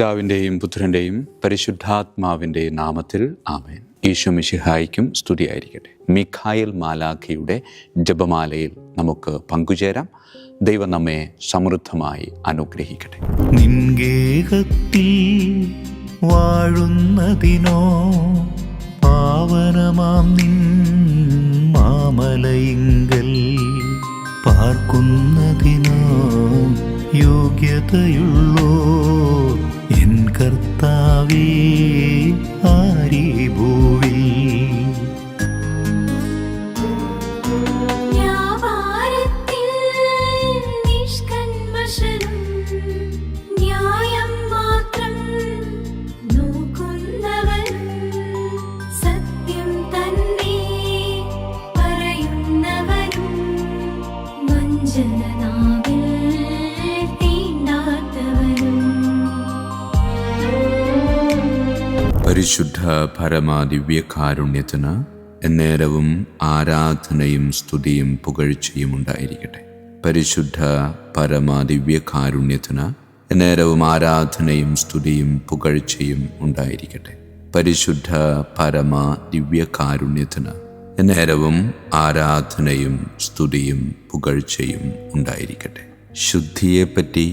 പിതാവിൻ്റെയും പുത്രൻ്റെയും പരിശുദ്ധാത്മാവിൻ്റെയും നാമത്തിൽ ആമേൻ. ഈശോ മിശിഹായ്ക്കും സ്തുതിയായിരിക്കട്ടെ. മിഖായേൽ മാലാഖയുടെ ജപമാലയിൽ നമുക്ക് പങ്കുചേരാം. ദൈവം നമ്മെ സമൃദ്ധമായി അനുഗ്രഹിക്കട്ടെ. നിൻഗേഹത്തിൽ വാഴുന്നതിനോ പാവനമാം നിൻ മാമലയിങ്കൽ പാർക്കുന്നതിനോ യോഗ്യതയുള്ളോ എൻ കർത്താവേ ആരീ ഭൂവിൽ. പരിശുദ്ധ പരമാദിവ്യകാരുണ്യത്തിന് എന്നേരവും ആരാധനയും സ്തുതിയും പുകഴ്ചയും ഉണ്ടായിരിക്കട്ടെ. പരിശുദ്ധ പരമാദിവ്യകാരുണ്യത്തിന് എന്നേരവും ആരാധനയും സ്തുതിയും പുകഴ്ചയും ഉണ്ടായിരിക്കട്ടെ. പരിശുദ്ധ പരമാദിവ്യകാരുണ്യത്തിന് എന്നേരവും ആരാധനയും സ്തുതിയും പുകഴ്ചയും ഉണ്ടായിരിക്കട്ടെ. ശുദ്ധിയെപ്പറ്റി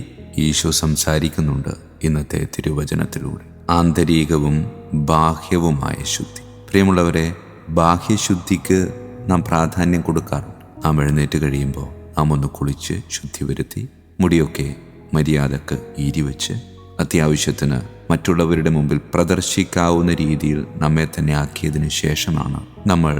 ഈശോ സംസാരിക്കുന്നുണ്ട് ഇന്നത്തെ തിരുവചനത്തിലൂടെ. ആന്തരികവും ബാഹ്യവുമായ ശുദ്ധി. പ്രിയമുള്ളവരെ, ബാഹ്യശുദ്ധിക്ക് നാം പ്രാധാന്യം കൊടുക്കാറുണ്ട്. നാം എഴുന്നേറ്റ് കഴിയുമ്പോൾ നാം ഒന്ന് കുളിച്ച് ശുദ്ധി വരുത്തി മുടിയൊക്കെ മര്യാദക്ക് ഈരിവെച്ച് അത്യാവശ്യത്തിന് മറ്റുള്ളവരുടെ മുമ്പിൽ പ്രദർശിക്കാവുന്ന രീതിയിൽ നമ്മെ തന്നെ ആക്കിയതിന് ശേഷമാണ് നമ്മൾ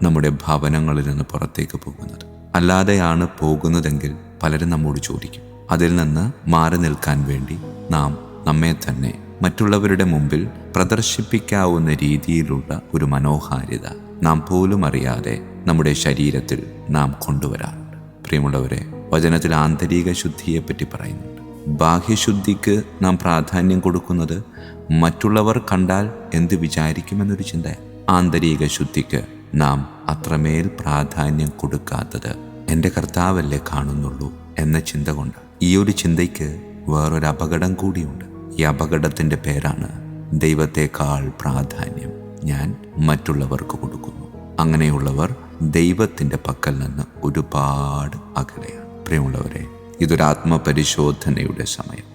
നമ്മുടെ ഭവനങ്ങളിൽ നിന്ന് പുറത്തേക്ക് പോകുന്നത്. അല്ലാതെയാണ് പോകുന്നതെങ്കിൽ പലരും നമ്മോട് ചോദിക്കും. അതിൽ നിന്ന് മാറി നിൽക്കാൻ വേണ്ടി നാം നമ്മെ തന്നെ മറ്റുള്ളവരുടെ മുമ്പിൽ പ്രദർശിപ്പിക്കാവുന്ന രീതിയിലുള്ള ഒരു മനോഹാരിത നാം പോലും അറിയാതെ നമ്മുടെ ശരീരത്തിൽ നാം കൊണ്ടുവരാറുണ്ട്. പ്രിയമുള്ളവരെ, വചനത്തിൽ ആന്തരിക ശുദ്ധിയെപ്പറ്റി പറയുന്നുണ്ട്. ബാഹ്യശുദ്ധിക്ക് നാം പ്രാധാന്യം കൊടുക്കുന്നത് മറ്റുള്ളവർ കണ്ടാൽ എന്ത് വിചാരിക്കുമെന്നൊരു ചിന്തയാണ്. ആന്തരിക ശുദ്ധിക്ക് നാം അത്രമേൽ പ്രാധാന്യം കൊടുക്കാത്തത് എൻ്റെ കർത്താവല്ലേ കാണുന്നുള്ളൂ എന്ന ചിന്ത കൊണ്ട്. ഈ ഒരു ചിന്തയ്ക്ക് വേറൊരു അപകടം കൂടിയുണ്ട്. ഈ അപകടത്തിൻ്റെ പേരാണ് ദൈവത്തെക്കാൾ പ്രാധാന്യം ഞാൻ മറ്റുള്ളവർക്ക് കൊടുക്കുന്നു. അങ്ങനെയുള്ളവർ ദൈവത്തിൻ്റെ പക്കൽ നിന്ന് ഒരുപാട് അകലെയാണ്. പ്രിയമുള്ളവരെ, ഇതൊരു ആത്മപരിശോധനയുടെ സമയം.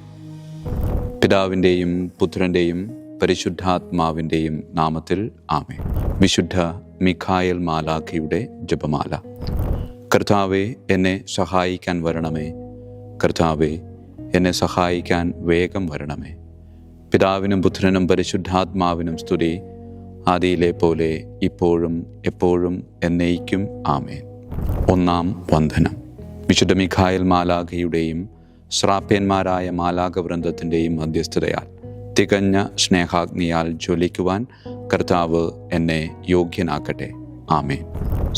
പിതാവിൻ്റെയും പുത്രൻ്റെയും പരിശുദ്ധാത്മാവിൻ്റെയും നാമത്തിൽ ആമേൻ. വിശുദ്ധ മിഖായേൽ മാലാഖയുടെ ജപമാല. കർത്താവേ, എന്നെ സഹായിക്കാൻ വരണമേ. കർത്താവേ, എന്നെ സഹായിക്കാൻ വേഗം വരണമേ. പിതാവിനും പുത്രനും പരിശുദ്ധാത്മാവിനും സ്തുതി, ആദിയിലെ പോലെ ഇപ്പോഴും എപ്പോഴും എന്നേക്കും ആമേൻ. ഒന്നാം വന്ദനം. വിശുദ്ധ മിഖായേൽ മാലാഖയുടെയും ശ്രാപ്യന്മാരായ മാലാഖവൃന്ദത്തിൻ്റെയും മധ്യസ്ഥതയാൽ തികഞ്ഞ സ്നേഹാഗ്നിയാൽ ജ്വലിക്കുവാൻ കർത്താവ് എന്നെ യോഗ്യനാക്കട്ടെ. ആമേൻ.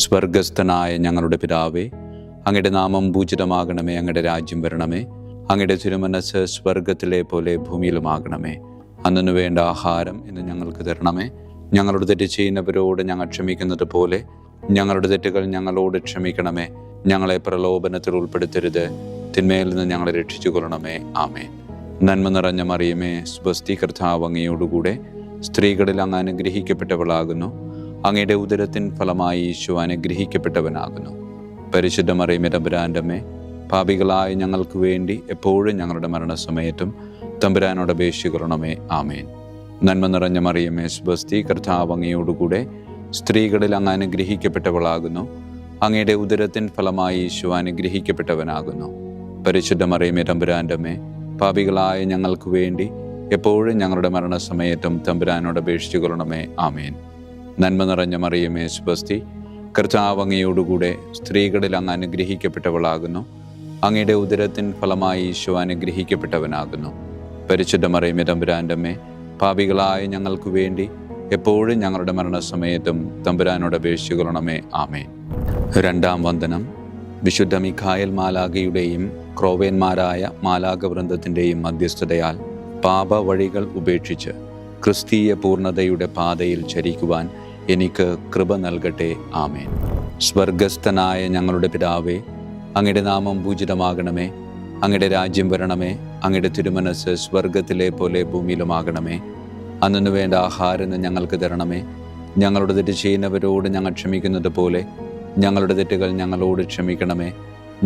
സ്വർഗസ്ഥനായ ഞങ്ങളുടെ പിതാവേ, അങ്ങയുടെ നാമം പൂജിതമാകണമേ. അങ്ങയുടെ രാജ്യം വരണമേ. അങ്ങയുടെ തിരുമനസ്സ് സ്വർഗത്തിലെ പോലെ ഭൂമിയിലുമാകണമേ. അന്നു വേണ്ട ആഹാരം ഇന്ന് ഞങ്ങൾക്ക് തരണമേ. ഞങ്ങളോട് തെറ്റ് ചെയ്യുന്നവരോട് ഞങ്ങൾ ക്ഷമിക്കുന്നത് പോലെ ഞങ്ങളുടെ തെറ്റുകൾ ഞങ്ങളോട് ക്ഷമിക്കണമേ. ഞങ്ങളെ പ്രലോഭനത്തിൽ ഉൾപ്പെടുത്തരുത്, തിന്മയിൽ നിന്ന് ഞങ്ങളെ രക്ഷിച്ചു കൊള്ളണമേ. ആമേൻ. നന്മ നിറഞ്ഞ മറിയമേ, സ്വസ്തി, കർത്താവ് അങ്ങയോടുകൂടെ സ്ത്രീകളിൽ അങ്ങ് അനുഗ്രഹിക്കപ്പെട്ടവളാകുന്നു. അങ്ങയുടെ ഉദരത്തിൻ ഫലമായി ഈശോ അനുഗ്രഹിക്കപ്പെട്ടവനാകുന്നു. പരിശുദ്ധ മറിയമേ, തമ്പുരാന്റെ അമ്മേ, പാപികളായ ഞങ്ങൾക്ക് വേണ്ടി എപ്പോഴും ഞങ്ങളുടെ മരണസമയത്തും തമ്പുരാനോട് അപേക്ഷിക്കണമേ. ആമേൻ. നന്മ നിറഞ്ഞ മറിയമേ, സ്വസ്തി, കർത്താവ് അങ്ങയോടുകൂടെ സ്ത്രീകളിൽ അങ്ങ് അനുഗ്രഹിക്കപ്പെട്ടവളാകുന്നു. അങ്ങയുടെ ഉദരത്തിൻ ഫലമായി ഈശോ അനുഗ്രഹിക്കപ്പെട്ടവനാകുന്നു. പരിശുദ്ധ മറിയമേ, തമ്പുരാന്റെ അമ്മേ, പാപികളായ ഞങ്ങൾക്ക് വേണ്ടി എപ്പോഴും ഞങ്ങളുടെ മരണസമയത്തും തമ്പുരാനോട് അപേക്ഷിച്ചുകൊള്ളണമേ. ആമേൻ. നന്മ നിറഞ്ഞ മറിയമേ, സ്വസ്തി, കർത്താവ് അങ്ങയോടുകൂടെ സ്ത്രീകളിൽ അങ്ങ് അനുഗ്രഹിക്കപ്പെട്ടവളാകുന്നു. അങ്ങയുടെ ഉദരത്തിൻ ഫലമായി ഈശോ അനുഗ്രഹിക്കപ്പെട്ടവനാകുന്നു. പരിശുദ്ധ മറിയമേ, തമ്പുരാന്റെ അമ്മേ, പാപികളായ ഞങ്ങൾക്ക് വേണ്ടി എപ്പോഴും ഞങ്ങളുടെ മരണസമയത്തും തമ്പുരാനോട് അപേക്ഷിച്ചുകൊള്ളണമേ. ആമേൻ. രണ്ടാം വന്ദനം. വിശുദ്ധ മിഖായേൽ മാലാഖയുടെയും ക്രോവേന്മാരായ മാലാഖവൃന്ദത്തിൻ്റെയും മധ്യസ്ഥതയാൽ പാപവഴികൾ ഉപേക്ഷിച്ച് ക്രിസ്തീയ പൂർണ്ണതയുടെ പാതയിൽ ചരിക്കുവാൻ എനിക്ക് കൃപ നൽകട്ടെ. ആമേൻ. സ്വർഗസ്ഥനായ ഞങ്ങളുടെ പിതാവേ, അങ്ങയുടെ നാമം പൂജിതമാകണമേ. അങ്ങയുടെ രാജ്യം വരണമേ. അങ്ങയുടെ തിരുമനസ് സ്വർഗത്തിലെ പോലെ ഭൂമിയിലുമാകണമേ. അന്നു വേണ്ട ആഹാരം ഞങ്ങൾക്ക് തരണമേ. ഞങ്ങളുടെ തെറ്റ് ചെയ്യുന്നവരോട് ഞങ്ങൾ ക്ഷമിക്കുന്നത് പോലെ ഞങ്ങളുടെ തെറ്റുകൾ ഞങ്ങളോട് ക്ഷമിക്കണമേ.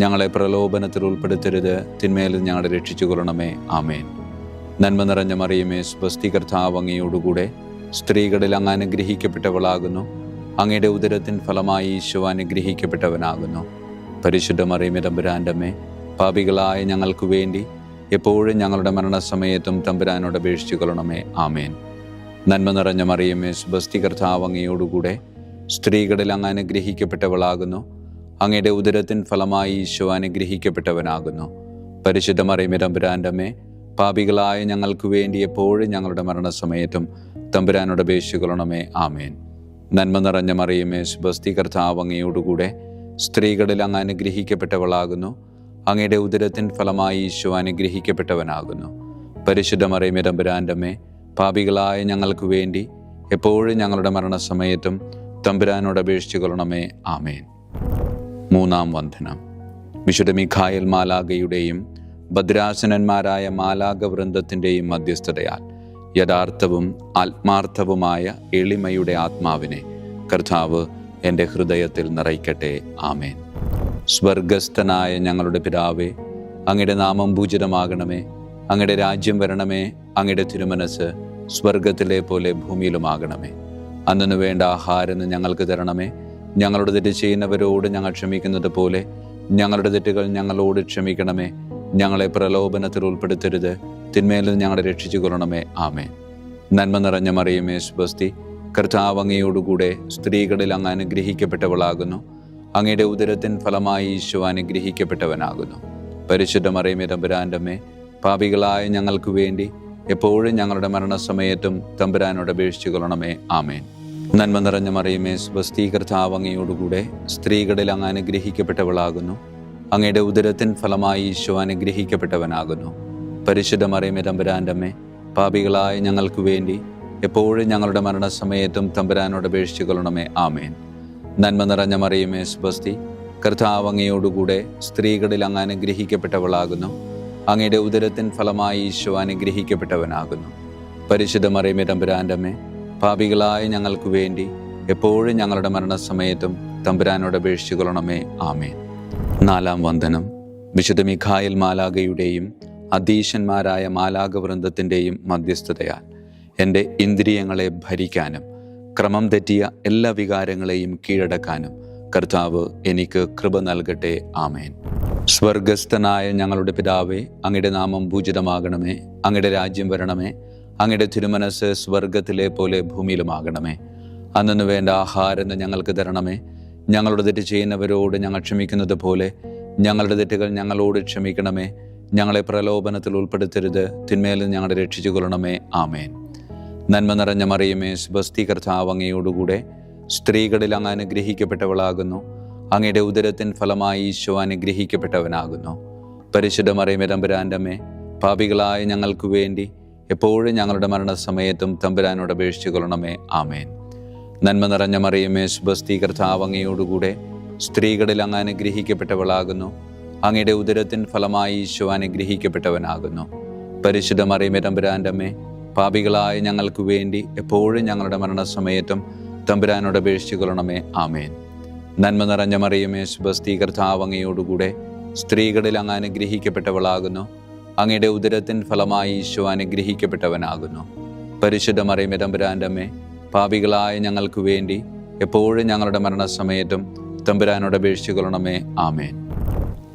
ഞങ്ങളെ പ്രലോഭനത്തിൽ ഉൾപ്പെടുത്തരുത്, തിന്മയിൽ ഞങ്ങളെ രക്ഷിച്ചു കൊള്ളണമേ. ആമേൻ. നന്മ നിറഞ്ഞ മറിയമേ, സ്വസ്തി, കർത്താവ് അങ്ങയോടുകൂടെ സ്ത്രീകളിൽ അങ്ങ് അനുഗ്രഹിക്കപ്പെട്ടവളാകുന്നു. അങ്ങയുടെ ഉദരത്തിൻ ഫലമായി ഈശോ അനുഗ്രഹിക്കപ്പെട്ടവനാകുന്നു. പരിശുദ്ധ മറിയമേ, തമ്പുരാൻ്റെ അമ്മേ, പാപികളായ ഞങ്ങൾക്ക് വേണ്ടി എപ്പോഴും ഞങ്ങളുടെ മരണസമയത്തും തമ്പുരാനോട് അപേക്ഷിച്ചു കൊള്ളണമേ. ആമേൻ. നന്മ നിറഞ്ഞ മറിയമേ, സ്വസ്തി, കർത്താവ് അങ്ങയോടുകൂടെ സ്ത്രീകളിൽ അങ്ങ് അനുഗ്രഹിക്കപ്പെട്ടവളാകുന്നു. അങ്ങയുടെ ഉദരത്തിൻ ഫലമായി ഈശോ അനുഗ്രഹിക്കപ്പെട്ടവനാകുന്നു. പരിശുദ്ധ മറിയമേ, തമ്പുരാൻ്റെ അമ്മേ, പാപികളായ ഞങ്ങൾക്ക് വേണ്ടി എപ്പോഴും ഞങ്ങളുടെ മരണസമയത്തും തമ്പുരാനോട് അപേക്ഷിച്ചു കൊള്ളണമേ. ആമേൻ. നന്മ നിറഞ്ഞ മറിയമേ, സ്വസ്തി, കർത്താവ് അങ്ങയോടുകൂടെ സ്ത്രീകളിൽ അങ്ങ് അനുഗ്രഹിക്കപ്പെട്ടവളാകുന്നു. അങ്ങയുടെ ഉദരത്തിൻ ഫലമായി ഈശോ അനുഗ്രഹിക്കപ്പെട്ടവനാകുന്നു. പരിശുദ്ധ മറിയമേ, തമ്പുരാൻ്റെ അമ്മേ, പാപികളായ ഞങ്ങൾക്ക് വേണ്ടി എപ്പോഴും ഞങ്ങളുടെ മരണസമയത്തും തമ്പുരാനോട് അപേക്ഷിച്ചു കൊള്ളണമേ. ആമേൻ. മൂന്നാം വന്ദനം. വിശുദ്ധ മിഖായേൽ മാലാഖയുടെയും ഭദ്രാസനന്മാരായ മാലാഖ വൃന്ദത്തിൻ്റെയും മധ്യസ്ഥതയാൽ യഥാർത്ഥവും ആത്മാർത്ഥവുമായ എളിമയുടെ ആത്മാവിനെ കർത്താവ് എൻ്റെ ഹൃദയത്തിൽ നിറയ്ക്കട്ടെ. ആമേൻ. സ്വർഗസ്ഥനായ ഞങ്ങളുടെ പിതാവേ, അങ്ങയുടെ നാമം പൂജിതമാകണമേ. അങ്ങയുടെ രാജ്യം വരണമേ. അങ്ങയുടെ തിരുമനസ് സ്വർഗത്തിലെ പോലെ ഭൂമിയിലുമാകണമേ. അന്നു വേണ്ട ആഹാരം ഞങ്ങൾക്ക് തരണമേ. ഞങ്ങളുടെ തെറ്റ് ചെയ്യുന്നവരോട് ഞങ്ങൾ ക്ഷമിക്കുന്നത് പോലെ ഞങ്ങളുടെ തെറ്റുകൾ ഞങ്ങളോട് ക്ഷമിക്കണമേ. ഞങ്ങളെ പ്രലോഭനത്തിൽ ഉൾപ്പെടുത്തരുത്, തിന്മയിൽ ഞങ്ങളെ രക്ഷിച്ചു കൊള്ളണമേ. ആമേൻ. നന്മ നിറഞ്ഞ മറിയമേ, സ്വസ്തി, കർത്താവ് അങ്ങയോടുകൂടെ സ്ത്രീകളിൽ അങ്ങ് അനുഗ്രഹിക്കപ്പെട്ടവളാകുന്നു. അങ്ങയുടെ ഉദരത്തിൻ ഫലമായി ഈശോ അനുഗ്രഹിക്കപ്പെട്ടവനാകുന്നു. പരിശുദ്ധ മറിയമേ, തമ്പുരാൻ്റെ അമ്മേ, പാപികളായ ഞങ്ങൾക്ക് വേണ്ടി എപ്പോഴും ഞങ്ങളുടെ മരണസമയത്തും തമ്പുരാനോട് അപേക്ഷിച്ചു കൊള്ളണമേ. ആമേൻ. നന്മ നിറഞ്ഞ മറിയമേ, സ്വസ്തി, കർത്താവ് അങ്ങയോടുകൂടെ സ്ത്രീകളിൽ അങ്ങ് അനുഗ്രഹിക്കപ്പെട്ടവളാകുന്നു. അങ്ങയുടെ ഉദരത്തിൻ ഫലമായി ഈശോ അനുഗ്രഹിക്കപ്പെട്ടവനാകുന്നു. പരിശുദ്ധ മറിയമേ, തമ്പുരാൻ്റെ അമ്മേ, പാപികളായ ഞങ്ങൾക്ക് വേണ്ടി എപ്പോഴും ഞങ്ങളുടെ മരണസമയത്തും തമ്പുരാനോട് അപേക്ഷിച്ചു കൊള്ളണമേ. ആമേൻ. നന്മ നിറഞ്ഞ മറിയമേ, സ്വസ്തി, കർത്താവ് അങ്ങയോടുകൂടെ സ്ത്രീകളിൽ അങ്ങ് അനുഗ്രഹിക്കപ്പെട്ടവളാകുന്നു. അങ്ങയുടെ ഉദരത്തിൻ ഫലമായി ഈശോ അനുഗ്രഹിക്കപ്പെട്ടവനാകുന്നു. പരിശുദ്ധ മറിയമേ, തമ്പുരാൻ്റെ അമ്മേ, പാപികളായ ഞങ്ങൾക്ക് വേണ്ടി എപ്പോഴും ഞങ്ങളുടെ മരണസമയത്തും തമ്പുരാനോട് അപേക്ഷിച്ചു കൊള്ളണമേ. ആമേൻ. നാലാം വന്ദനം. വിശുദ്ധ മിഖായേൽ മാലാഖയുടെയും അധീശന്മാരായ മാലാഖ വൃന്ദത്തിൻ്റെയും മധ്യസ്ഥതയാൽ എൻ്റെ ഇന്ദ്രിയങ്ങളെ ഭരിക്കാനും ക്രമം തെറ്റിയ എല്ലാ വികാരങ്ങളെയും കീഴടക്കാനും കർത്താവ് എനിക്ക് കൃപ നൽകട്ടെ. ആമേൻ. സ്വർഗസ്ഥനായ ഞങ്ങളുടെ പിതാവേ, അങ്ങയുടെ നാമം പൂജിതമാകണമേ. അങ്ങയുടെ രാജ്യം വരണമേ. അങ്ങയുടെ തിരുമനസ് സ്വർഗത്തിലെ പോലെ ഭൂമിയിലുമാകണമേ. അന്നു വേണ്ട ആഹാരം ഞങ്ങൾക്ക് തരണമേ. ഞങ്ങളുടെ തെറ്റ് ചെയ്യുന്നവരോട് ഞങ്ങൾ ക്ഷമിക്കുന്നത് പോലെ ഞങ്ങളുടെ തെറ്റുകൾ ഞങ്ങളോട് ക്ഷമിക്കണമേ. ഞങ്ങളെ പ്രലോഭനത്തിൽ ഉൾപ്പെടുത്തരുത്, തിന്മയിൽ ഞങ്ങളെ രക്ഷിച്ചു കൊള്ളണമേ. ആമേൻ. നന്മ നിറഞ്ഞ മറിയമേ, സ്വസ്തി, കർത്താവ് അങ്ങയോടുകൂടെ സ്ത്രീകളിൽ അങ്ങ് അനുഗ്രഹിക്കപ്പെട്ടവളാകുന്നു. അങ്ങയുടെ ഉദരത്തിൻ ഫലമായി ഈശോ അനുഗ്രഹിക്കപ്പെട്ടവനാകുന്നു. പരിശുദ്ധ മറിയമേ, തമ്പുരാൻ്റെ അമ്മേ, പാപികളായ ഞങ്ങൾക്ക് വേണ്ടി എപ്പോഴും ഞങ്ങളുടെ മരണസമയത്തും തമ്പുരാനോട് അപേക്ഷിച്ചു കൊള്ളണമേ. ആമേൻ. നന്മ നിറഞ്ഞ മറിയമേ, സ്വസ്തി, കർത്താവ് അങ്ങയോടുകൂടെ സ്ത്രീകളിൽ അങ്ങ് അനുഗ്രഹിക്കപ്പെട്ടവളാകുന്നു. അങ്ങയുടെ ഉദരത്തിൻ ഫലമായി ഈശോ അനുഗ്രഹിക്കപ്പെട്ടവനാകുന്നു. പരിശുദ്ധ മറിയമേ, തമ്പുരാൻ്റെ അമ്മേ, പാപികളായ ഞങ്ങൾക്ക് വേണ്ടി എപ്പോഴും ഞങ്ങളുടെ മരണസമയത്തും തമ്പുരാനോട് അപേക്ഷിച്ചു കൊള്ളണമേ. ആമേൻ. നന്മ നിറഞ്ഞ മറിയമേ, സ്വസ്തി, കർത്താവ് അങ്ങയോടുകൂടെ സ്ത്രീകളിൽ അങ്ങ് അനുഗ്രഹിക്കപ്പെട്ടവളാകുന്നു. അങ്ങയുടെ ഉദരത്തിൻ ഫലമായി ഈശോ അനുഗ്രഹിക്കപ്പെട്ടവനാകുന്നു. പരിശുദ്ധ മറിയമേ, തമ്പുരാൻ്റെ അമ്മേ, പാപികളായ ഞങ്ങൾക്ക് വേണ്ടി എപ്പോഴും ഞങ്ങളുടെ മരണസമയത്തും തമ്പുരാനോട് അപേക്ഷിച്ചു കൊള്ളണമേ. ആമേൻ.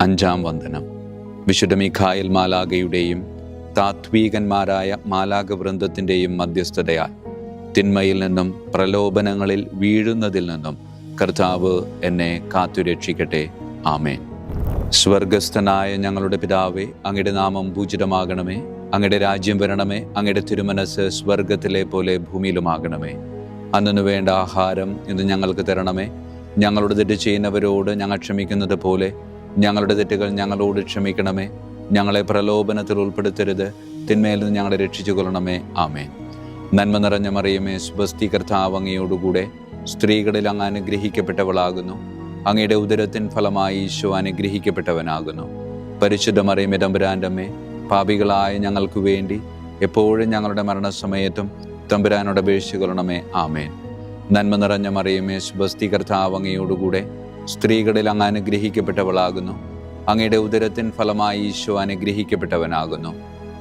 അഞ്ചാം വന്ദനം. വിശുദ്ധ മിഖായേൽ മാലാഖയുടെയും താത്വീകന്മാരായ മാലാഖ വൃന്ദത്തിൻ്റെയും മധ്യസ്ഥതയാൽ തിന്മയിൽ നിന്നും പ്രലോഭനങ്ങളിൽ വീഴുന്നതിൽ നിന്നും കർത്താവ് എന്നെ കാത്തുരക്ഷിക്കട്ടെ. ആമേൻ. സ്വർഗസ്ഥനായ ഞങ്ങളുടെ പിതാവേ, അങ്ങയുടെ നാമം പൂജിതമാകണമേ. അങ്ങയുടെ രാജ്യം വരണമേ. അങ്ങയുടെ തിരുമനസ് സ്വർഗത്തിലെ പോലെ ഭൂമിയിലുമാകണമേ. അന്നു വേണ്ട ആഹാരം ഇന്ന് ഞങ്ങൾക്ക് തരണമേ. ഞങ്ങളുടെ തെറ്റ് ചെയ്യുന്നവരോട് ഞങ്ങൾ ക്ഷമിക്കുന്നത് പോലെ ഞങ്ങളുടെ തെറ്റുകൾ ഞങ്ങളോട് ക്ഷമിക്കണമേ. ഞങ്ങളെ പ്രലോഭനത്തിൽ ഉൾപ്പെടുത്തരുത്, തിന്മയിൽ നിന്ന് ഞങ്ങളെ രക്ഷിച്ചു കൊള്ളണമേ. ആമേൻ. നന്മ നിറഞ്ഞ മറിയമേ, സ്വസ്തി, കർത്താവ് അങ്ങയോടുകൂടെ സ്ത്രീകളിൽ അങ്ങ് അനുഗ്രഹിക്കപ്പെട്ടവളാകുന്നു. അങ്ങയുടെ ഉദരത്തിൻ ഫലമായി ഈശോ അനുഗ്രഹിക്കപ്പെട്ടവനാകുന്നു. പരിശുദ്ധ മറിയമേ, തമ്പുരാൻ്റെ അമ്മേ, പാപികളായ ഞങ്ങൾക്ക് വേണ്ടി എപ്പോഴും ഞങ്ങളുടെ മരണസമയത്തും തമ്പുരാനോട് അപേക്ഷിച്ചുകൊള്ളണമേ. ആമേൻ. നന്മ നിറഞ്ഞ മറിയമേ, സ്വസ്തി, കർത്താവ് അങ്ങയോടുകൂടെ സ്ത്രീകളിൽ അങ്ങ് അനുഗ്രഹിക്കപ്പെട്ടവളാകുന്നു. അങ്ങയുടെ ഉദരത്തിൻ ഫലമായി ഈശോ അനുഗ്രഹിക്കപ്പെട്ടവനാകുന്നു.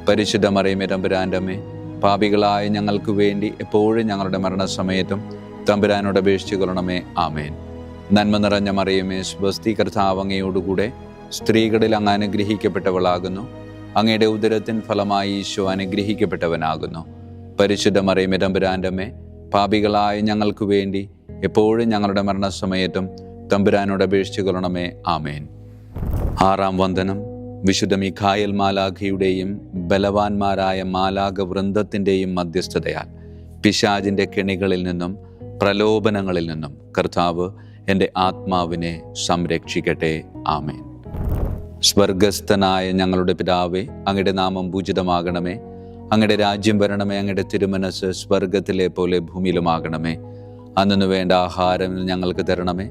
പരിശുദ്ധ മറിയമേ, തമ്പുരാൻ്റെ അമ്മേ, പാപികളായ ഞങ്ങൾക്ക് വേണ്ടി എപ്പോഴും ഞങ്ങളുടെ മരണസമയത്തും തമ്പുരാനോട് അപേക്ഷിച്ചുകൊള്ളണമേ. ആമേൻ. നന്മ നിറഞ്ഞ മറിയമേ, സ്വസ്തി, കർത്താവ് അങ്ങയോടുകൂടെ സ്ത്രീകളിൽ അങ്ങ് അനുഗ്രഹിക്കപ്പെട്ടവളാകുന്നു. അങ്ങയുടെ ഉദരത്തിൻ ഫലമായി ഈശോ അനുഗ്രഹിക്കപ്പെട്ടവനാകുന്നു. പരിശുദ്ധ മറിയമേ, തമ്പുരാൻ്റെ അമ്മേ, പാപികളായ ഞങ്ങൾക്ക് വേണ്ടി എപ്പോഴും ഞങ്ങളുടെ മരണസമയത്തും തമ്പുരാനോട് അപേക്ഷിച്ചുകൊള്ളണമേ. ആമേൻ. ആറാം വന്ദനം. വിശുദ്ധ മിഖായേൽ മാലാഖയുടെയും ബലവാന്മാരായ മാലാഖ വൃന്ദത്തിൻ്റെയും മധ്യസ്ഥതയാൽ പിശാചിൻ്റെ കെണികളിൽ നിന്നും പ്രലോഭനങ്ങളിൽ നിന്നും കർത്താവ് എൻ്റെ ആത്മാവിനെ സംരക്ഷിക്കട്ടെ. ആമേൻ. സ്വർഗസ്ഥനായ ഞങ്ങളുടെ പിതാവേ, അങ്ങയുടെ നാമം പൂജിതമാകണമേ. അങ്ങയുടെ രാജ്യം വരണമേ. അങ്ങയുടെ തിരുമനസ് സ്വർഗത്തിലെ പോലെ ഭൂമിയിലുമാകണമേ. അന്നു വേണ്ട ആഹാരം ഞങ്ങൾക്ക് തരണമേ.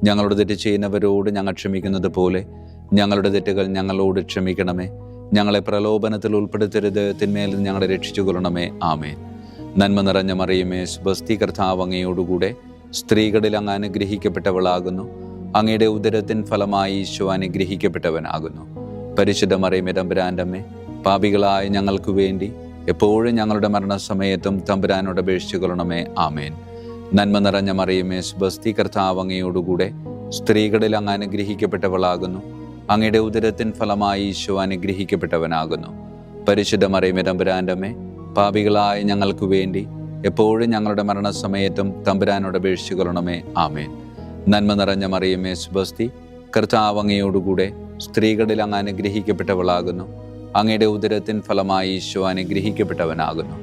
ഞങ്ങളുടെ തെറ്റ് ചെയ്യുന്നവരോട് ഞങ്ങൾ ക്ഷമിക്കുന്നത് പോലെ ഞങ്ങളുടെ തെറ്റുകൾ ഞങ്ങളോട് ക്ഷമിക്കണമേ. ഞങ്ങളെ പ്രലോഭനത്തിൽ ഉൾപ്പെടുത്തരുത്, തിന്മയിൽ ഞങ്ങളെ രക്ഷിച്ചുകൊള്ളണമേ. ആമേൻ. നന്മ നിറഞ്ഞ മറിയമേ, സ്വസ്തി, കർത്താവ് അങ്ങയോടുകൂടെ സ്ത്രീകളിൽ അങ്ങ് അനുഗ്രഹിക്കപ്പെട്ടവളാകുന്നു. അങ്ങയുടെ ഉദരത്തിൻ ഫലമായി ഈശോ അനുഗ്രഹിക്കപ്പെട്ടവനാകുന്നു. പരിശുദ്ധ മറിയമേ, തമ്പുരാൻ്റെ അമ്മേ, പാപികളായ ഞങ്ങൾക്ക് വേണ്ടി എപ്പോഴും ഞങ്ങളുടെ മരണസമയത്തും തമ്പുരാനോട് അപേക്ഷിച്ചുകൊള്ളണമേ. ആമേൻ. നന്മ നിറഞ്ഞ മറിയമേ, സ്വസ്തി, കർത്താവ് അങ്ങയോടുകൂടെ സ്ത്രീകളിൽ അങ്ങ് അനുഗ്രഹിക്കപ്പെട്ടവളാകുന്നു. അങ്ങയുടെ ഉദരത്തിൻ ഫലമായി ഈശോ അനുഗ്രഹിക്കപ്പെട്ടവനാകുന്നു. പരിശുദ്ധ മറിയമേ, തമ്പുരാൻ്റെ അമ്മേ, പാപികളായ ഞങ്ങൾക്ക് വേണ്ടി എപ്പോഴും ഞങ്ങളുടെ മരണസമയത്തും തമ്പുരാനോട് അപേക്ഷിച്ചുകൊള്ളണമേ. ആമേൻ. നന്മ നിറഞ്ഞ മറിയമേ, സ്വസ്തി, കർത്താവ് അങ്ങയോടുകൂടെ സ്ത്രീകളിൽ അങ്ങ് അനുഗ്രഹിക്കപ്പെട്ടവളാകുന്നു. അങ്ങയുടെ ഉദരത്തിൻ ഫലമായി ഈശോ അനുഗ്രഹിക്കപ്പെട്ടവനാകുന്നു.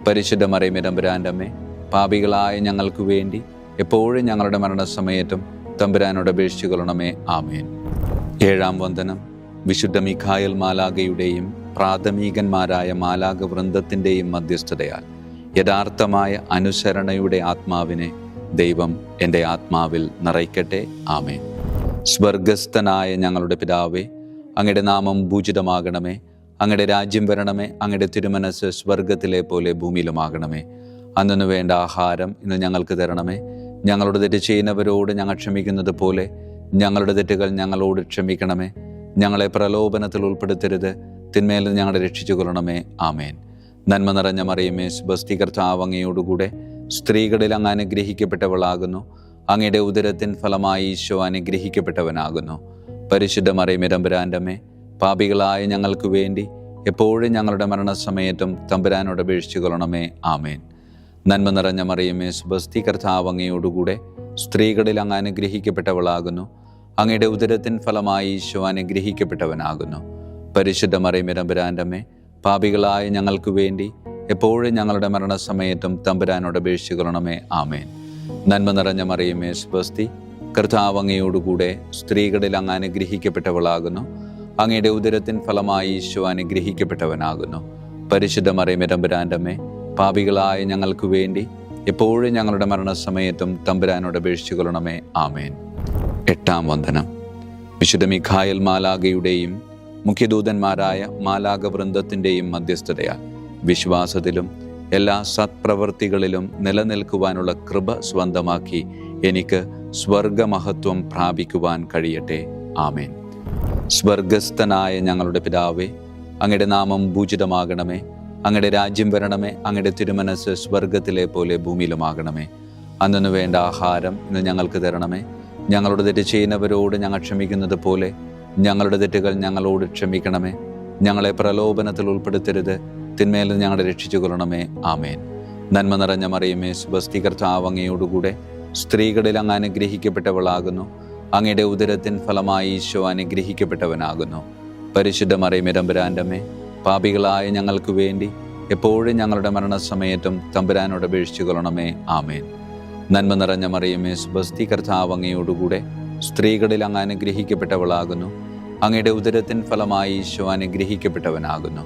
പരിശുദ്ധ മറിയമേ, തമ്പുരാൻ്റെ അമ്മേ, പാപികളായ ഞങ്ങൾക്ക് വേണ്ടി എപ്പോഴും ഞങ്ങളുടെ മരണസമയത്തും തമ്പുരാനോട് അപേക്ഷിച്ചുകൊള്ളണമേ. ആമേൻ. ഏഴാം വന്ദനം. വിശുദ്ധ മിഖായേൽ മാലാഖയുടെയും പ്രാഥമികന്മാരായ മാലാഖ വൃന്ദത്തിൻ്റെയും മധ്യസ്ഥതയാൽ യഥാർത്ഥമായ അനുസരണയുടെ ആത്മാവിനെ ദൈവം എൻ്റെ ആത്മാവിൽ നിറയ്ക്കട്ടെ. ആമേൻ. സ്വർഗസ്ഥനായ ഞങ്ങളുടെ പിതാവേ, അങ്ങയുടെ നാമം പൂജിതമാകണമേ. അങ്ങയുടെ രാജ്യം വരണമേ. അങ്ങയുടെ തിരുമനസ് സ്വർഗത്തിലെ പോലെ ഭൂമിയിലുമാകണമേ. അന്നു വേണ്ട ആഹാരം ഇന്ന് ഞങ്ങൾക്ക് തരണമേ. ഞങ്ങളുടെ തെറ്റ് ചെയ്യുന്നവരോട് ഞങ്ങൾ ക്ഷമിക്കുന്നത് പോലെ ഞങ്ങളുടെ തെറ്റുകൾ ഞങ്ങളോട് ക്ഷമിക്കണമേ. ഞങ്ങളെ പ്രലോഭനത്തിൽ ഉൾപ്പെടുത്തരുത്, തിന്മയിൽ ഞങ്ങളെ രക്ഷിച്ചുകൊള്ളണമേ. ആമേൻ. നന്മ നിറഞ്ഞ മറിയമേ, സ്വസ്തി, കർത്താവ് അങ്ങയോടുകൂടെ സ്ത്രീകളിൽ അങ്ങ് അനുഗ്രഹിക്കപ്പെട്ടവളാകുന്നു. അങ്ങയുടെ ഉദരത്തിൻ ഫലമായി ഈശോ അനുഗ്രഹിക്കപ്പെട്ടവനാകുന്നു. പരിശുദ്ധ മറിയമേ, തമ്പുരാൻ്റെ അമ്മേ, പാപികളായ ഞങ്ങൾക്ക് വേണ്ടി എപ്പോഴും ഞങ്ങളുടെ മരണസമയത്തും തമ്പുരാനോട് അപേക്ഷിച്ചുകൊള്ളണമേ. ആമേൻ. നന്മ നിറഞ്ഞ മറിയമേ, സ്വസ്തി, കർത്താവ് അങ്ങയോടുകൂടെ സ്ത്രീകളിൽ അങ്ങ് അനുഗ്രഹിക്കപ്പെട്ടവളാകുന്നു. അങ്ങയുടെ ഉദരത്തിൻ ഫലമായി ഈശോ അനുഗ്രഹിക്കപ്പെട്ടവനാകുന്നു. പരിശുദ്ധ മറിയമേ, തമ്പുരാൻ്റെ അമ്മേ, പാപികളായ ഞങ്ങൾക്ക് വേണ്ടി എപ്പോഴും ഞങ്ങളുടെ മരണസമയത്തും തമ്പുരാനോട് അപേക്ഷിച്ചുകൊള്ളണമേ. ആമേൻ. നന്മ നിറഞ്ഞ മറിയമേ, സ്വസ്തി, കർത്താവ് അങ്ങയോടുകൂടെ സ്ത്രീകളിൽ അങ്ങ് അനുഗ്രഹിക്കപ്പെട്ടവളാകുന്നു. അങ്ങയുടെ ഉദരത്തിൻ ഫലമായി ഈശോ അനുഗ്രഹിക്കപ്പെട്ടവനാകുന്നു. പരിശുദ്ധ മറിയമേ, തമ്പുരാൻ്റെ അമ്മേ, പാപികളായ ഞങ്ങൾക്ക് വേണ്ടി എപ്പോഴും ഞങ്ങളുടെ മരണസമയത്തും തമ്പുരാനോട് അപേക്ഷിച്ചുകൊള്ളണമേ. ആമേൻ. എട്ടാം വന്ദനം. വിശുദ്ധ മിഖായേൽ മാലാഖയുടെയും മുഖ്യദൂതന്മാരായ മാലാഖ വൃന്ദത്തിൻ്റെയും മധ്യസ്ഥതയാൽ വിശ്വാസത്തിലും എല്ലാ സത്പ്രവൃത്തികളിലും നിലനിൽക്കുവാനുള്ള കൃപ സ്വന്തമാക്കി എനിക്ക് സ്വർഗമഹത്വം പ്രാപിക്കുവാൻ കഴിയട്ടെ. ആമേൻ. സ്വർഗസ്ഥനായ ഞങ്ങളുടെ പിതാവേ, അങ്ങയുടെ നാമം പൂജിതമാകണമേ. അങ്ങയുടെ രാജ്യം വരണമേ. അങ്ങയുടെ തിരുമനസ് സ്വർഗത്തിലെ പോലെ ഭൂമിയിലുമാകണമേ. അന്നു വേണ്ട ആഹാരം ഇന്ന് ഞങ്ങൾക്ക് തരണമേ. ഞങ്ങളുടെ തെറ്റ് ചെയ്യുന്നവരോട് ഞങ്ങൾ ക്ഷമിക്കുന്നത് പോലെ ഞങ്ങളുടെ തെറ്റുകൾ ഞങ്ങളോട് ക്ഷമിക്കണമേ. ഞങ്ങളെ പ്രലോഭനത്തിൽ ഉൾപ്പെടുത്തരുത്, തിന്മയിൽ ഞങ്ങളെ രക്ഷിച്ചുകൊള്ളണമേ. ആമേൻ. നന്മ നിറഞ്ഞ മറിയമേ, സ്വസ്തി, കർത്താവ് അങ്ങയോടുകൂടെ സ്ത്രീകളിൽ അങ്ങ് അനുഗ്രഹിക്കപ്പെട്ടവളാകുന്നു. അങ്ങയുടെ ഉദരത്തിൻ ഫലമായി ഈശോ അനുഗ്രഹിക്കപ്പെട്ടവനാകുന്നു. പരിശുദ്ധ മറിയമേ, തമ്പുരാൻ്റെ അമ്മേ, പാപികളായ ഞങ്ങൾക്ക് വേണ്ടി എപ്പോഴും ഞങ്ങളുടെ മരണസമയത്തും തമ്പുരാനോട് അപേക്ഷിച്ചുകൊള്ളണമേ. ആമേൻ. നന്മ നിറഞ്ഞ മറിയമേ, സ്വസ്തി, കർത്താവ് അങ്ങയോടുകൂടെ സ്ത്രീകളിൽ അങ്ങ് അനുഗ്രഹിക്കപ്പെട്ടവളാകുന്നു. അങ്ങയുടെ ഉദരത്തിൻ ഫലമായി ഈശോ അനുഗ്രഹിക്കപ്പെട്ടവനാകുന്നു.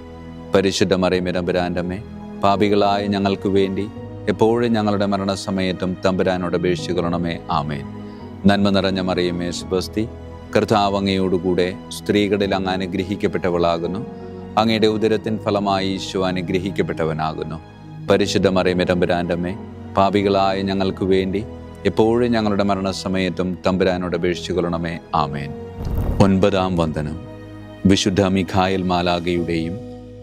പരിശുദ്ധ മറിയമേ, തമ്പുരാൻ്റെ അമ്മേ, പാപികളായ ഞങ്ങൾക്ക് വേണ്ടി എപ്പോഴും ഞങ്ങളുടെ മരണസമയത്തും തമ്പുരാനോട് അപേക്ഷിച്ചുകൊള്ളണമേ. ആമേൻ. നന്മ നിറഞ്ഞ മറിയമേ, സ്വസ്തി, കർത്താവ് അങ്ങയോടുകൂടെ സ്ത്രീകളിൽ അങ്ങ് അനുഗ്രഹിക്കപ്പെട്ടവളാകുന്നു. അങ്ങയുടെ ഉദരത്തിൻ ഫലമായി ഈശോ അനുഗ്രഹിക്കപ്പെട്ടവനാകുന്നു. പരിശുദ്ധ മറിയമേ തമ്പുരാന്റെ അമ്മേ, പാപികളായ ഞങ്ങൾക്ക് വേണ്ടി എപ്പോഴും ഞങ്ങളുടെ മരണസമയത്തും തമ്പുരാനോട് അപേക്ഷിച്ചുകൊള്ളണമേ. ആമേൻ. 9-ാം വന്ദനം. വിശുദ്ധ മിഖായേൽ മാലാഖയുടെയും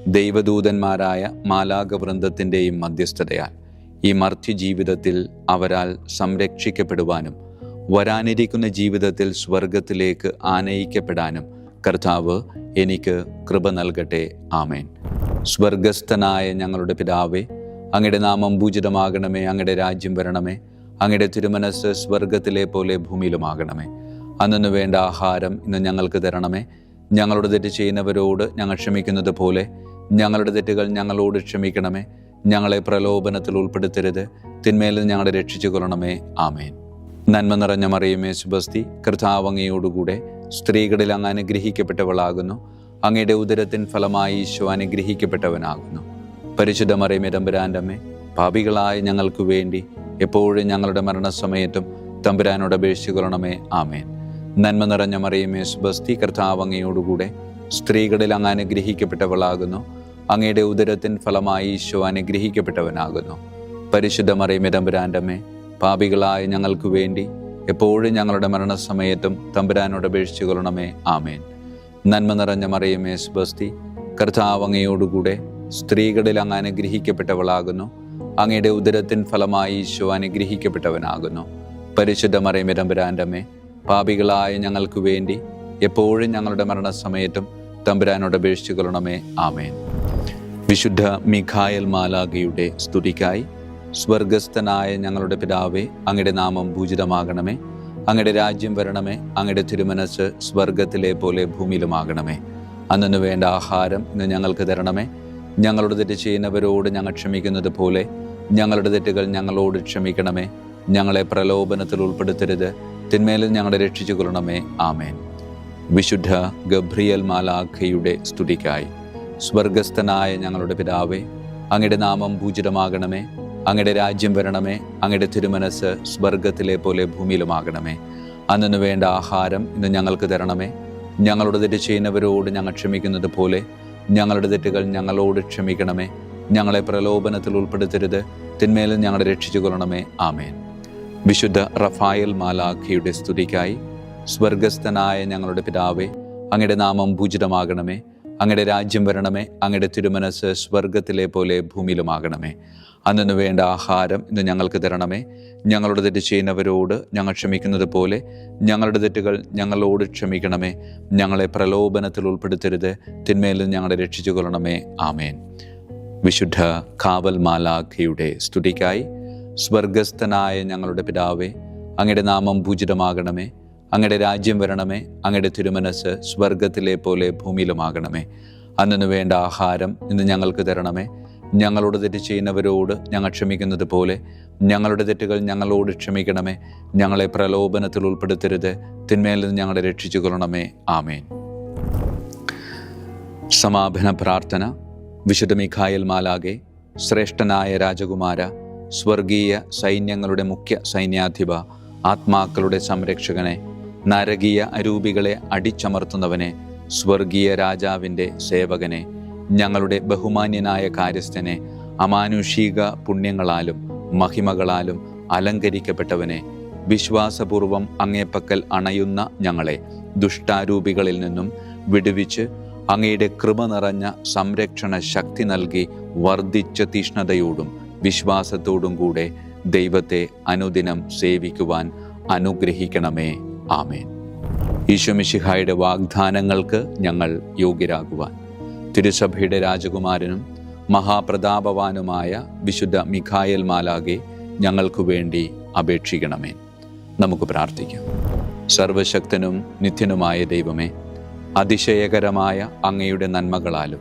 ദൈവദൂതന്മാരായ മാലാഖ വൃന്ദത്തിൻ്റെയും മധ്യസ്ഥതയാൽ ഈ മർത്യ ജീവിതത്തിൽ അവരാൽ സംരക്ഷിക്കപ്പെടുവാനും വരാനിരിക്കുന്ന ജീവിതത്തിൽ സ്വർഗത്തിലേക്ക് ആനയിക്കപ്പെടാനും കർത്താവ് എനിക്ക് കൃപ നൽകട്ടെ. ആമേൻ. സ്വർഗസ്ഥനായ ഞങ്ങളുടെ പിതാവേ, അങ്ങയുടെ നാമം പൂജിതമാകണമേ. അങ്ങയുടെ രാജ്യം വരണമേ. അങ്ങയുടെ തിരുമനസ്സ് സ്വർഗത്തിലെ പോലെ ഭൂമിയിലുമാകണമേ. അന്നു വേണ്ട ആഹാരം ഇന്ന് ഞങ്ങൾക്ക് തരണമേ. ഞങ്ങളുടെ തെറ്റ് ചെയ്യുന്നവരോട് ഞങ്ങൾ ക്ഷമിക്കുന്നത് പോലെ ഞങ്ങളുടെ തെറ്റുകൾ ഞങ്ങളോട് ക്ഷമിക്കണമേ. ഞങ്ങളെ പ്രലോഭനത്തിൽ ഉൾപ്പെടുത്തരുത്, തിന്മയിൽ ഞങ്ങളെ രക്ഷിച്ചു കൊള്ളണമേ. ആമേൻ. നന്മ നിറഞ്ഞ മറിയമേ സുബസ്തി, കർത്താവ് അങ്ങയോടുകൂടെ സ്ത്രീകളിൽ അങ്ങ് അനുഗ്രഹിക്കപ്പെട്ടവളാകുന്നു. അങ്ങയുടെ ഉദരത്തിൻ ഫലമായി ഈശോ അനുഗ്രഹിക്കപ്പെട്ടവനാകുന്നു. പരിശുദ്ധ മറിയമേ തമ്പുരാന്റെ അമ്മേ, പാപികളായ ഞങ്ങൾക്ക് വേണ്ടി എപ്പോഴും ഞങ്ങളുടെ മരണസമയത്തും തമ്പുരാനോട് അപേക്ഷിച്ചു കൊള്ളണമേ. ആമേൻ. നന്മ നിറഞ്ഞ മറിയമേ സുബസ്തി, കർത്താവ് അങ്ങയോടുകൂടെ സ്ത്രീകളിൽ അങ്ങ് അനുഗ്രഹിക്കപ്പെട്ടവളാകുന്നു. അങ്ങയുടെ ഉദരത്തിൻ ഫലമായി ഈശോ അനുഗ്രഹിക്കപ്പെട്ടവനാകുന്നു. പരിശുദ്ധ മറിയമേ തമ്പുരാന്റെ അമ്മേ, പാപികളായ ഞങ്ങൾക്ക് വേണ്ടി എപ്പോഴും ഞങ്ങളുടെ മരണസമയത്തും തമ്പുരാനോട് അപേക്ഷിച്ചു കൊള്ളണമേ. ആമേൻ. നന്മ നിറഞ്ഞ മറിയമേ സുബസ്തി, കർത്താവ് അങ്ങയോടുകൂടെ സ്ത്രീകളിൽ അങ്ങ് അനുഗ്രഹിക്കപ്പെട്ടവളാകുന്നു. അങ്ങയുടെ ഉദരത്തിൻ ഫലമായി ഈശോ അനുഗ്രഹിക്കപ്പെട്ടവനാകുന്നു. പരിശുദ്ധ മറിയമേ തമ്പുരാന്റെ അമ്മേ, പാപികളായ ഞങ്ങൾക്ക് വേണ്ടി എപ്പോഴും ഞങ്ങളുടെ മരണസമയത്തും തമ്പുരാനോട് അപേക്ഷിച്ചു കൊള്ളണമേ. ആമേൻ. വിശുദ്ധ മിഖായേൽ മാലാഖയുടെ സ്തുതിക്കായി. സ്വർഗസ്ഥനായ ഞങ്ങളുടെ പിതാവേ, അങ്ങയുടെ നാമം പൂജിതമാകണമേ. അങ്ങയുടെ രാജ്യം വരണമേ. അങ്ങയുടെ തിരുമനസ്സ് സ്വർഗത്തിലെ പോലെ ഭൂമിയിലുമാകണമേ. അന്നു വേണ്ട ആഹാരം ഇന്ന് ഞങ്ങൾക്ക് തരണമേ. ഞങ്ങളുടെ തെറ്റ് ചെയ്യുന്നവരോട് ഞങ്ങൾ ക്ഷമിക്കുന്നത് പോലെ ഞങ്ങളുടെ തെറ്റുകൾ ഞങ്ങളോട് ക്ഷമിക്കണമേ. ഞങ്ങളെ പ്രലോഭനത്തിൽ ഉൾപ്പെടുത്തരുത്, തിന്മേലിൽ ഞങ്ങളെ രക്ഷിച്ചു കൊള്ളണമേ. ആമേൻ. വിശുദ്ധ ഗബ്രിയേൽ മാലാഖയുടെ സ്തുതിക്കായി. സ്വർഗസ്ഥനായ ഞങ്ങളുടെ പിതാവേ, അങ്ങയുടെ നാമം പൂജിതമാകണമേ. അങ്ങയുടെ രാജ്യം വരണമേ. അങ്ങയുടെ തിരുമനസ്സ് സ്വർഗത്തിലെ പോലെ ഭൂമിയിലുമാകണമേ. അന്നു വേണ്ട ആഹാരം ഇന്ന് ഞങ്ങൾക്ക് തരണമേ. ഞങ്ങളുടെ തെറ്റ് ചെയ്യുന്നവരോട് ഞങ്ങൾ ക്ഷമിക്കുന്നത് പോലെ ഞങ്ങളുടെ തെറ്റുകൾ ഞങ്ങളോട് ക്ഷമിക്കണമേ. ഞങ്ങളെ പ്രലോഭനത്തിൽ ഉൾപ്പെടുത്തരുത്, തിന്മേലിൽ ഞങ്ങളെ രക്ഷിച്ചു കൊള്ളണമേ. ആമേൻ. വിശുദ്ധ റഫായേൽ മാലാഖയുടെ സ്തുതിക്കായി. സ്വർഗസ്ഥനായ ഞങ്ങളുടെ പിതാവേ, അങ്ങയുടെ നാമം പൂജിതമാകണമേ. അങ്ങയുടെ രാജ്യം വരണമേ. അങ്ങയുടെ തിരുമനസ്സ് സ്വർഗത്തിലെ പോലെ ഭൂമിയിലുമാകണമേ. അന്നു വേണ്ട ആഹാരം ഇന്ന് ഞങ്ങൾക്ക് തരണമേ. ഞങ്ങളുടെ തെറ്റ് ചെയ്യുന്നവരോട് ഞങ്ങൾ ക്ഷമിക്കുന്നത് പോലെ ഞങ്ങളുടെ തെറ്റുകൾ ഞങ്ങളോട് ക്ഷമിക്കണമേ. ഞങ്ങളെ പ്രലോഭനത്തിൽ ഉൾപ്പെടുത്തരുത്, തിന്മേലിൽ ഞങ്ങളെ രക്ഷിച്ചു കൊള്ളണമേ. ആമേൻ. വിശുദ്ധ കാവൽ മാലാഖയുടെ സ്തുതിക്കായി. സ്വർഗസ്ഥനായ ഞങ്ങളുടെ പിതാവേ, അങ്ങയുടെ നാമം പൂജിതമാകണമേ. അങ്ങയുടെ രാജ്യം വരണമേ. അങ്ങയുടെ തിരുമനസ്സ് സ്വർഗത്തിലെ പോലെ ഭൂമിയിലുമാകണമേ. അന്നു വേണ്ട ആഹാരം ഇന്ന് ഞങ്ങൾക്ക് തരണമേ. ഞങ്ങളോട് തെറ്റ് ചെയ്യുന്നവരോട് ഞങ്ങൾ ക്ഷമിക്കുന്നത് പോലെ ഞങ്ങളുടെ തെറ്റുകൾ ഞങ്ങളോട് ക്ഷമിക്കണമേ. ഞങ്ങളെ പ്രലോഭനത്തിൽ ഉൾപ്പെടുത്തരുത്, തിന്മേലിൽ ഞങ്ങളെ രക്ഷിച്ചു കൊള്ളണമേ. ആമേൻ. സമാപന പ്രാർത്ഥന. വിശുദ്ധ മിഖായേൽ മാലാഖേ, ശ്രേഷ്ഠനായ രാജകുമാര, സ്വർഗീയ സൈന്യങ്ങളുടെ മുഖ്യ സൈന്യാധിപ, ആത്മാക്കളുടെ സംരക്ഷകനെ, നരകീയ അരൂപികളെ അടിച്ചമർത്തുന്നവനെ, സ്വർഗീയ രാജാവിൻ്റെ സേവകനെ, ഞങ്ങളുടെ ബഹുമാന്യനായ കാര്യസ്ഥനെ, അമാനുഷിക പുണ്യങ്ങളാലും മഹിമകളാലും അലങ്കരിക്കപ്പെട്ടവനെ, വിശ്വാസപൂർവം അങ്ങേപ്പക്കൽ അണയുന്ന ഞങ്ങളെ ദുഷ്ടാരൂപികളിൽ നിന്നും വിടുവിച്ച് അങ്ങയുടെ കൃപ നിറഞ്ഞ സംരക്ഷണ ശക്തി നൽകി വർദ്ധിച്ച തീഷ്ണതയോടും വിശ്വാസത്തോടും കൂടെ ദൈവത്തെ അനുദിനം സേവിക്കുവാൻ അനുഗ്രഹിക്കണമേ. ആമേൻ. ഈശോ മിശിഹായുടെ വാഗ്ദാനങ്ങൾക്ക് ഞങ്ങൾ യോഗ്യരാകുവാൻ തിരുസഭയുടെ രാജകുമാരനും മഹാപ്രതാപവാനുമായ വിശുദ്ധ മിഖായേൽ മാലാഖേ, ഞങ്ങൾക്ക് വേണ്ടി അപേക്ഷിക്കണമേ. നമുക്ക് പ്രാർത്ഥിക്കാം. സർവശക്തനും നിത്യനുമായ ദൈവമേ, അതിശയകരമായ അങ്ങയുടെ നന്മകളാലും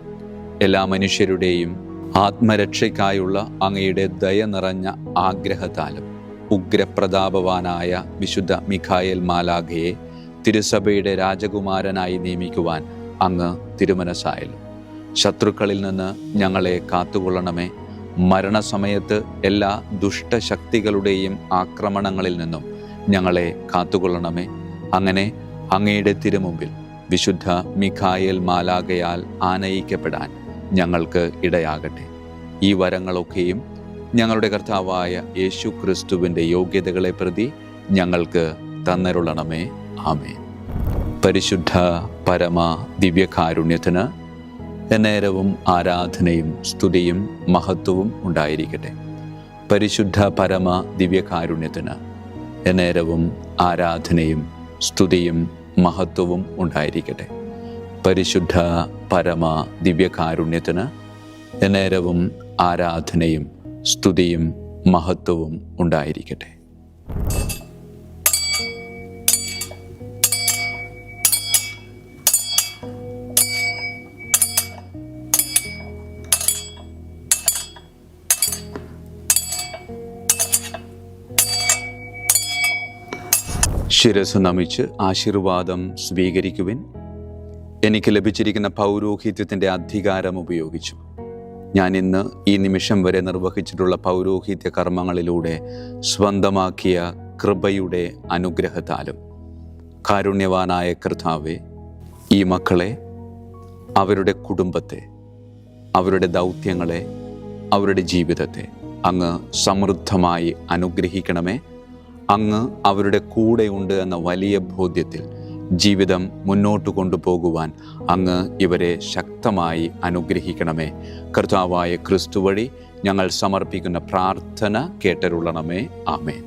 എല്ലാ മനുഷ്യരുടെയും ആത്മരക്ഷയ്ക്കായുള്ള അങ്ങയുടെ ദയ നിറഞ്ഞ ആഗ്രഹത്താലും ഉഗ്രപ്രതാപവാനായ വിശുദ്ധ മിഖായേൽ മാലാഖയെ തിരുസഭയുടെ രാജകുമാരനായി നിയമിക്കുവാൻ അങ്ങ് തിരുമനസ്സായല്ലോ. ശത്രുക്കളിൽ നിന്ന് ഞങ്ങളെ കാത്തുകൊള്ളണമേ. മരണസമയത്ത് എല്ലാ ദുഷ്ടശക്തികളുടെയും ആക്രമണങ്ങളിൽ നിന്നും ഞങ്ങളെ കാത്തുകൊള്ളണമേ. അങ്ങനെ അങ്ങയുടെ തിരുമുമ്പിൽ വിശുദ്ധ മിഖായേൽ മാലാഖയാൽ ആനയിക്കപ്പെടാൻ ഞങ്ങൾക്ക് ഇടയാകട്ടെ. ഈ വരങ്ങളൊക്കെയും ഞങ്ങളുടെ കർത്താവായ യേശു ക്രിസ്തുവിൻ്റെ യോഗ്യതകളെ പ്രതി ഞങ്ങൾക്ക് തന്നരുളണമേ. ആമേൻ. പരിശുദ്ധ പരമ ദിവ്യകാരുണ്യത്തിന് എന്നേരവും ആരാധനയും സ്തുതിയും മഹത്വവും ഉണ്ടായിരിക്കട്ടെ. പരിശുദ്ധ പരമ ദിവ്യകാരുണ്യത്തിന് എന്നേരവും ആരാധനയും സ്തുതിയും മഹത്വവും ഉണ്ടായിരിക്കട്ടെ. പരിശുദ്ധ പരമ ദിവ്യകാരുണ്യത്തിന് എന്നേരവും ആരാധനയും സ്തുതിയും മഹത്വവും ഉണ്ടായിരിക്കട്ടെ. ശിരസ് നമിച്ച് ആശീർവാദം സ്വീകരിക്കുവിൻ. എനിക്ക് ലഭിച്ചിരിക്കുന്ന പൗരോഹിത്യത്തിൻ്റെ അധികാരം ഉപയോഗിച്ചു ഞാൻ ഇന്ന് ഈ നിമിഷം വരെ നിർവഹിച്ചിട്ടുള്ള പൗരോഹിത്യ കർമ്മങ്ങളിലൂടെ സ്വന്തമാക്കിയ കൃപയുടെ അനുഗ്രഹത്താലും കാരുണ്യവാനായ കർത്താവേ, ഈ മക്കളെ, അവരുടെ കുടുംബത്തെ, അവരുടെ ദൗത്യങ്ങളെ, അവരുടെ ജീവിതത്തെ അങ്ങ് സമൃദ്ധമായി അനുഗ്രഹിക്കണമേ. അങ്ങ് അവരുടെ കൂടെയുണ്ട് എന്ന വലിയ ബോധ്യത്തിൽ ജീവിതം മുന്നോട്ട് കൊണ്ടുപോകുവാൻ അങ്ങ് ഇവരെ ശക്തമായി അനുഗ്രഹിക്കണമേ. കർത്താവായ ക്രിസ്തു വഴി ഞങ്ങൾ സമർപ്പിക്കുന്ന പ്രാർത്ഥന കേട്ടരുളണമേ. ആമേൻ.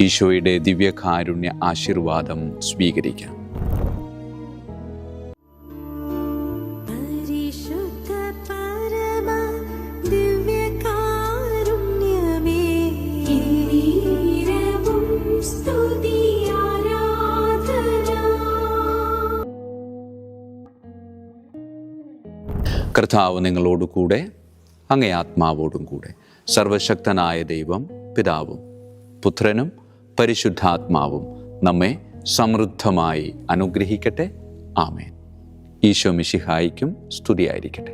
ഈശോയുടെ ദിവ്യകാരുണ്യ ആശീർവാദം സ്വീകരിക്കാം. കർത്താവ് നിങ്ങളോട് കൂടെ, അങ്ങേ ആത്മാവോടും കൂടെ. സർവശക്തനായ ദൈവം പിതാവും പുത്രനും പരിശുദ്ധാത്മാവും നമ്മെ സമൃദ്ധമായി അനുഗ്രഹിക്കട്ടെ. ആമേൻ. ഈശോ മിശിഹായിക്കും സ്തുതിയായിരിക്കട്ടെ.